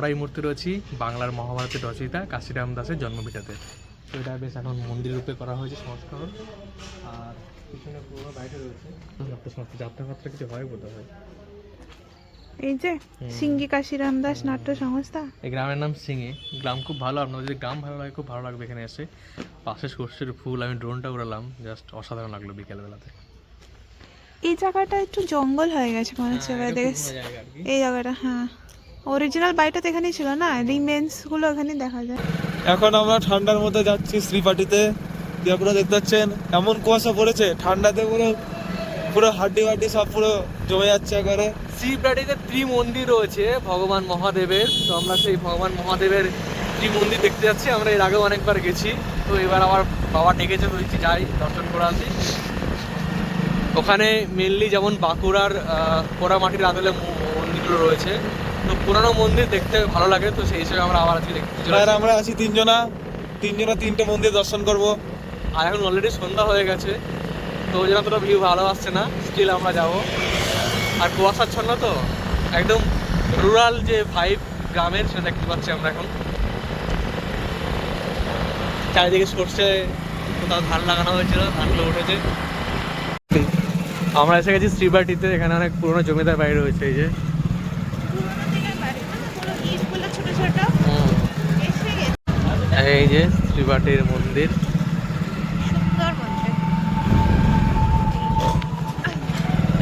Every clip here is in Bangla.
আমরা এই মুহূর্তে রয়েছি বাংলার মহাভারতের রচয়িতা কাশিরাম দাসের জন্মভিটাতে। তো এটা বেশ এখন মন্দির রূপে করা হয়েছে সংস্করণ। আর পিছনে পুরো বাইরে রয়েছে সমস্ত যাত্রাপাত্রা কিছু হয় বোধ হয়। এই যে সিঙ্গি কাশিরাম দাস নাট্য সংস্থা, এই গ্রামের নাম সিঙ্গি। গ্রাম খুব ভালো, আপনাদের যদি গ্রাম ভালো লাগে খুব ভালো লাগবে এখানে এসে। পাশে সর্ষের ফুল, আমি ড্রোনটা উড়ালাম, জাস্ট অসাধারণ লাগলো বিকেলবেলাতে। এই জায়গাটা একটু জঙ্গল হয়ে গেছে মনে হচ্ছে। এই জায়গাটা হ্যাঁ, অরিজিনাল বাড়িটা তো এখানেই ছিল না, রিমেন্স গুলো এখানে দেখা যায়। এখন আমরা ঠান্ডার মধ্যে যাচ্ছি শ্রীপাটিতে। আপনারা দেখতে পাচ্ছেন এমন কুয়াশা পড়েছে, ঠান্ডাতে পুরো পুরো হাড্ডি হাড্ডি সব পুরো জমে যাচ্ছে একবারে। শ্রীপাটিতে ত্রিমন্দির রয়েছে ভগবান মহাদেবের। তো আমরা সেই ভগবান মহাদেবের ত্রিমন্দির দেখতে যাচ্ছি। আমরা এর আগেও অনেকবার গেছি, তো এবার আমার বাবা ডেকেছে, বলছি যাই দর্শন করে আসি। ওখানে মেনলি যেমন বাঁকুড়ার পোড়ামাটির আদলে মন্দিরগুলো রয়েছে, তো পুরানো মন্দির দেখতে ভালো লাগে। তো সেই হিসেবে আমরা আবার আজকে দেখতে চলে আসি। আমরা আছি তিনজনা তিনটে মন্দির দর্শন করব। আর এখন অলরেডি সন্ধ্যা হয়ে গেছে, তো ওই জন্য তোরা ভিউ ভালো আসছে না, স্টিল আমরা যাবো। আর কুয়াশাচ্ছন্ন তো একদম রুরাল যে ভাইব গ্রামের, সেটা দেখতে পাচ্ছি আমরা এখন। চারিদিকে সর্ষে, কোথাও ধান লাগানো হয়েছিল, ধানগুলো উঠেছে। আমরা এসে গেছি শ্রীবাটিতে। এখানে অনেক পুরোনো জমিদার বাড়ি রয়েছে। এই যে এই যে শ্রীবাটির মন্দির,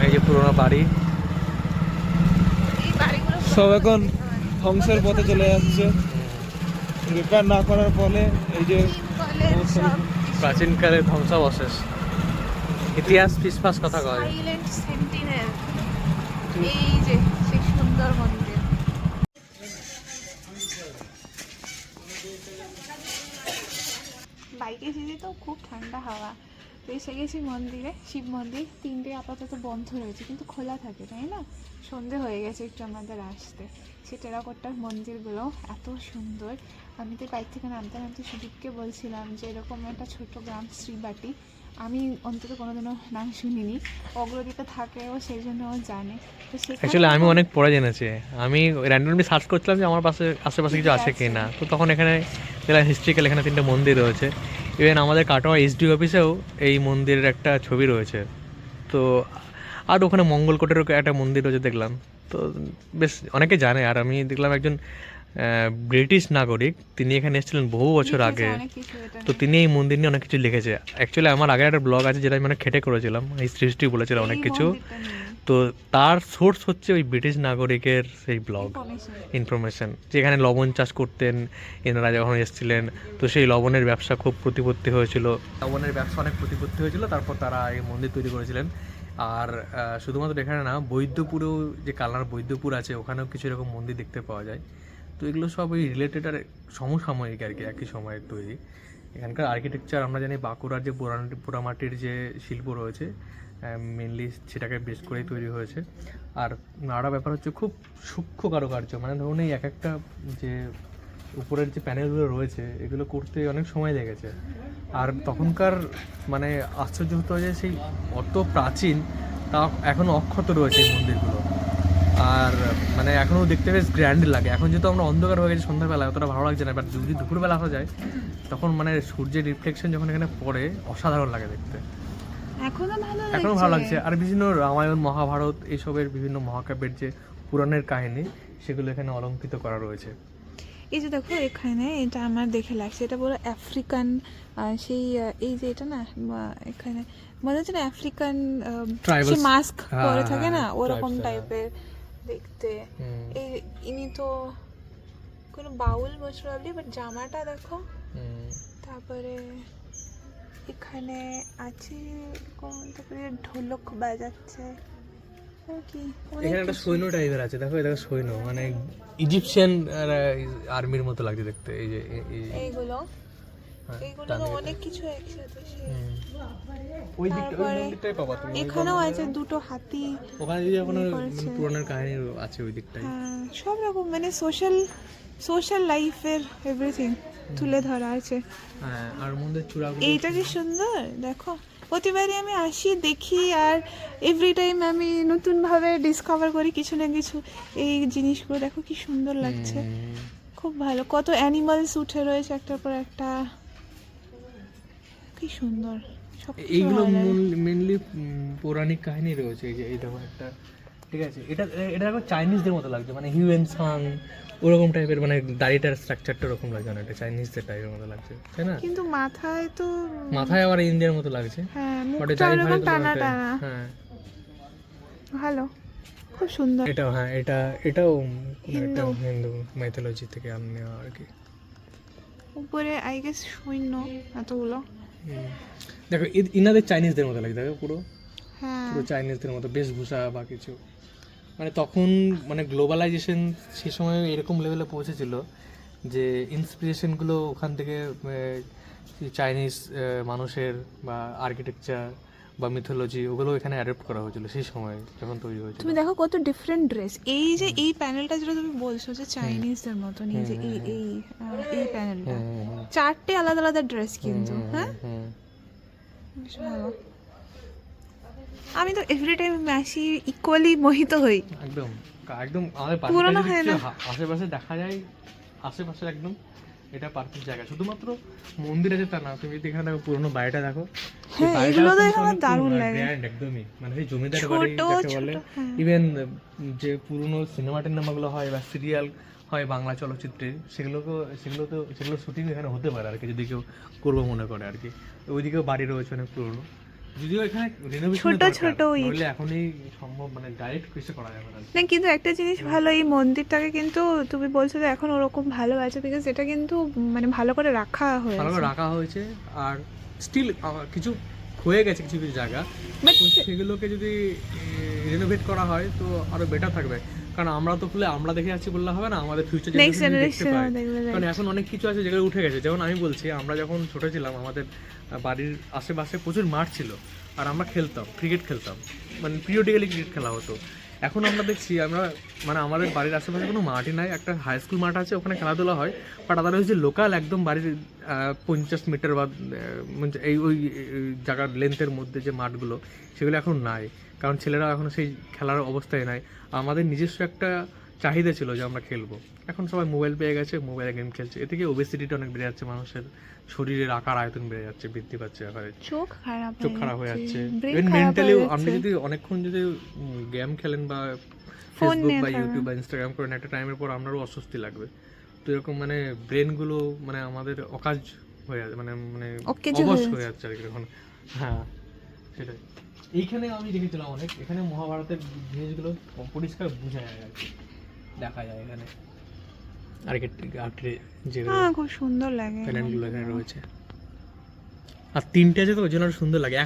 এই যে পুরোনো বাড়ি। সব এখন ধ্বংসের পথে চলে যাচ্ছে, রিপেয়ার না করার ফলে। এই যে প্রাচীনকালের ধ্বংসাবশেষ, ইতিহাস ফিসফাস কথা কয়। এই যে সেই সুন্দর মন্দির। বাইকে এসেছি তো খুব ঠান্ডা হাওয়া। তো এসে গেছি মন্দিরে, শিব মন্দির। 3টে আপাতত বন্ধ রয়েছে, কিন্তু খোলা থাকে, তাই না? সন্ধে হয়ে গেছে একটু আমাদের আসতে। সে টেরাকোট্টার মন্দিরগুলো এত সুন্দর। আমি তো বাইক থেকে নামতে নামতে সুদীপকে বলছিলাম যে এরকম একটা ছোট গ্রাম শ্রীবাটি আমি অন্তত কোনোদিনও নাম শুনিনি। অগ্রদীপে থাকে ও, সেই জন্য ও জানে। তো অ্যাকচুয়ালি আমি অনেক পরে জেনেছি। আমি র্যান্ডমলি সার্চ করছিলাম যে আমার পাশে আশেপাশে কিছু আছে কি না, তো তখন এখানে জেলা হিস্ট্রিক্যাল এখানে 3টে মন্দির রয়েছে। ইভেন আমাদের কাটোয়া এসডি অফিসেও এই মন্দিরের একটা ছবি রয়েছে। তো আর ওখানে মঙ্গলকোটেরও একটা মন্দির রয়েছে দেখলাম। তো বেশ অনেকে জানে। আর আমি দেখলাম একজন ব্রিটিশ নাগরিক, তিনি এখানে এসেছিলেন বহু বছর আগে। তো তিনি এই মন্দির নিয়ে অনেক কিছু লিখেছে। অ্যাকচুয়ালি আমার আগে একটা ব্লগ আছে যেটা আমি খেটে করেছিলাম, হিস্ট্রি বলেছিলাম অনেক কিছু। তো তার সোর্স হচ্ছে ওই ব্রিটিশ নাগরিকের সেই ব্লগ ইনফরমেশন, যেখানে লবণ চাষ করতেন এনারা যখন এসেছিলেন। তো সেই লবণের ব্যবসা খুব প্রতিপত্তি হয়েছিল, লবণের ব্যবসা অনেক প্রতিপত্তি হয়েছিল, তারপর তারা এই মন্দির তৈরি করেছিলেন। আর শুধুমাত্র এখানে না, বৈদ্যপুরেও যে কালনার বৈদ্যপুর আছে, ওখানেও কিছু এরকম মন্দির দেখতে পাওয়া যায়। তো এগুলো সব ওই রিলেটেড আর সমসাময়িক আর কি, একই সময়ের তৈরি। এখানকার আর্কিটেকচার আমরা জানি বাঁকুড়ার যে পোড়ামাটির যে শিল্প রয়েছে, মেনলি সেটাকে বেস করেই তৈরি হয়েছে। আর আরেকটা ব্যাপার হচ্ছে খুব সূক্ষ্ম কারুকার্য, মানে ধরুন এই এক একটা যে উপরের যে প্যানেলগুলো রয়েছে, এগুলো করতে অনেক সময় লেগেছে। আর তখনকার মানে আশ্চর্য হতে হয় যে সেই অত প্রাচীন তা এখনও অক্ষত রয়েছে এই মন্দিরগুলো। আর মানে এখনও দেখতে বেশ গ্র্যান্ড লাগে। এখন যেহেতু আমরা অন্ধকার হয়ে গেছি সন্ধ্যাবেলা, অতটা ভালো লাগছে না। বাট যদি দুপুরবেলা আসা যায়, তখন মানে সূর্যের রিফ্লেকশন যখন এখানে পড়ে, অসাধারণ লাগে দেখতে। এখনো ভালো লাগছে। আর বিভিন্ন রামায়ণ, মহাভারত এইসবের বিভিন্ন মহাকাব্যের যে পুরাণের কাহিনী, সেগুলো এখানে অলঙ্কৃত করা রয়েছে। এই যে দেখো এখানে, এটা আমার দেখে লাগছে, এটা পুরো আফ্রিকান সেই এই যে এটা না, এখানে মনে হচ্ছে না আফ্রিকান মাস্ক পরে থাকে না, ওরকম টাইপের দেখতে। এই ইনি তো কোনো বাউল বসরালি, বাট জামাটা দেখো। তারপরে এখানে আছে তারপরে ঢোলক বাজাচ্ছে কি, এখানে একটা সৈন্য টাইপের আছে, দেখো এটা সৈন্য, মানে ইজিপশিয়ান আর্মির মতো লাগছে দেখতে। এই যে এইগুলো অনেক কিছু একসাথে। ওই দিকটাই পাবা তুমি। এখানেও আছে দুটো হাতি, ওখানে যদি কোনো পুরাণের কাহিনী আছে ওই দিকটাই। সব রকম মানে সোশ্যাল লাইফের এভরিথিং তুলে ধরা আছে। হ্যাঁ, আর মন্দির চূড়াগুলো এইটা কি সুন্দর দেখো। প্রতিবারই আমি আসি দেখি, আর এভরি টাইম আমি নতুনভাবে ডিসকভার করি কিছু না কিছু। এই জিনিসগুলো দেখো কি সুন্দর লাগছে, খুব ভালো। কত অ্যানিমালস উঠে রয়েছে একটার পর একটা, কি সুন্দর। সবকিছু এইগুলো ভালো লাগে। মেনলি পৌরাণিক কাহিনী রয়েছে। এই যে এই দেখো একটা, ঠিক আছে, এটা এটা দেখো চাইনিজদের মতো লাগছে, মানে হিউয়েন সাং ওরকম টাইপের, মানে দাড়িটার স্ট্রাকচারটা ওরকম লাগছে, না এটা চাইনিজদের টাইপের মতো লাগছে, তাই না? কিন্তু মাথায় তো, মাথায় আবার ইন্ডিয়ার মতো লাগছে, হ্যাঁ বাট মুখটা যাই ওরকম হয় টানা টানা, হ্যাঁ ভালো, খুব সুন্দর। এটাও, হ্যাঁ এটাও হিন্দু। হিন্দু মাইথোলজি থেকে নেওয়া আর কি। উপরে আই গেস সৈন্য এতগুলো, দেখো ইনাদের চাইনিজদের মতো লাগে, দেখো পুরো হ্যাঁ পুরো চাইনিজদের মতো বেশভূষা বা কিছু, মানে তখন মানে গ্লোবালাইজেশন সেই সময় এরকম লেভেলে পৌঁছেছিল যে ইন্সপিরেশনগুলো ওখান থেকে চাইনিজ মানুষের বা আর্কিটেকচার বা মিথোলজি ওগুলো এখানে অ্যাডপ্ট করা হয়েছিল সেই সময় যখন তৈরি হয়েছিল। তুমি দেখো কত ডিফারেন্ট ড্রেস। এই যে এই প্যানেলটা যেটা তুমি বলছো যে চাইনিজদের মতন, এই যে এই এই এই প্যানেলটা, চারটে আলাদা আলাদা ড্রেস কিন্তু, হ্যাঁ বেশ ভালো। আমি তো এভরি টাইম আসি ইকুয়ালি মোহিত হই। একদম একদম আমাদের পুরোনো পাশে হয় যদি না। কিছু আশেপাশে দেখা যায়, আশেপাশে একদম এটা পারফেক্ট জায়গা। শুধুমাত্র মন্দির আছে তা না, তুমি যদি এখানে দেখো পুরোনো বাড়িটা দেখো, হ্যাঁ, এগুলো তো আমার দারুণ লাগে। ব্র্যান্ড একদমই, মানে সেই জমিদার বাড়ি ছোট যাকে ছোট, বলে। হ্যাঁ। ইভেন যে পুরনো সিনেমা টিনেমাগুলো হয় বা সিরিয়াল হয় বাংলা চলচ্চিত্রে, সেগুলো শুটিং এখানে হতে পারে আর কি, যদি কেউ করবো মনে করে আর কি। ওইদিকেও বাড়ি রয়েছে অনেক পুরনো, যদিও এখানে রিনোভেশন ছোট ছোট ইট। হলে এখনই সম্ভব, মানে ডাইরেক্ট কিছু করা যাবে না। না কিন্তু একটা জিনিস ভালো, এই মন্দিরটাকে কিন্তু তুমি বলছো যে এখন ওরকম ভালো আছে, বিকজ এটা কিন্তু মানে ভালো করে রাখা ভালো হয়েছে। করে রাখা হয়েছে, আর স্টিল কিছু ক্ষয়ে গেছে কিছু কিছু জায়গা, But তো সেগুলোকে যদি রিনোভেট করা হয় তো আরো বেটার থাকবে। কারণ আমরা তো ফুলে আমরা দেখে যাচ্ছি বললে হবে না, আমাদের ফিউচার নেক্সট জেনারেশন দেখতে জেনারেশন পায়। দেখবে। কারণ এখন অনেক কিছু আছে যেগুলো উঠে গেছে। যেমন আমি বলছি, আমরা যখন ছোট ছিলাম আমাদের বাড়ির আশেপাশে প্রচুর মাঠ ছিল, আর আমরা খেলতাম, ক্রিকেট খেলতাম, মানে পিরিয়ডিক্যালি ক্রিকেট খেলা হতো। এখন আমরা দেখছি আমরা মানে আমাদের বাড়ির আশেপাশে কোনো মাঠই নাই, একটা হাই স্কুল মাঠ আছে ওখানে খেলাধুলা হয়, বাট আদারওয়াইজ যে লোকাল একদম বাড়ির 50 মিটার বা এই ওই জায়গার লেন্থের মধ্যে যে মাঠগুলো সেগুলো এখন নাই, কারণ ছেলেরা এখন সেই খেলার অবস্থায় নাই। আমাদের নিজস্ব একটা চাহিদা ছিল যে আমরা খেলবো, এখন সবাই মোবাইল পেয়ে গেছে, মোবাইলে গেম খেলছে, এ থেকে ওবেসিটিটা অনেক বেড়ে যাচ্ছে, মানুষের শরীরের আকার আয়তন বেড়ে যাচ্ছে, বৃদ্ধি পাচ্ছে আকারে, চোখ খারাপ হয়ে যাচ্ছে, ইভেন মেন্টালিও। আপনি যদি অনেকক্ষণ যদি গেম খেলেন বা ফেসবুক বা ইউটিউব বা ইনস্টাগ্রাম করেন, একটা টাইমের পর আপনারও অস্বস্তি লাগবে। তো এরকম মানে ব্রেনগুলো মানে আমাদের অকাজ হয়ে যাচ্ছে, মানে মানে অবশ হয়ে যাচ্ছে আর কি এখন। হ্যাঁ সেটাই। এইখানে আমি দেখেছিলাম অনেক, এখানে মহাভারতের জিনিসগুলো পরিষ্কার বোঝা যায় আর কি, দেখা যায় এখানে যেগুলো হ্যাঁ খুব সুন্দর লাগে। প্যানেলগুলো এখানে রয়েছে। আর তিনটে আছে তো ওই জন্য আরো সুন্দর লাগে,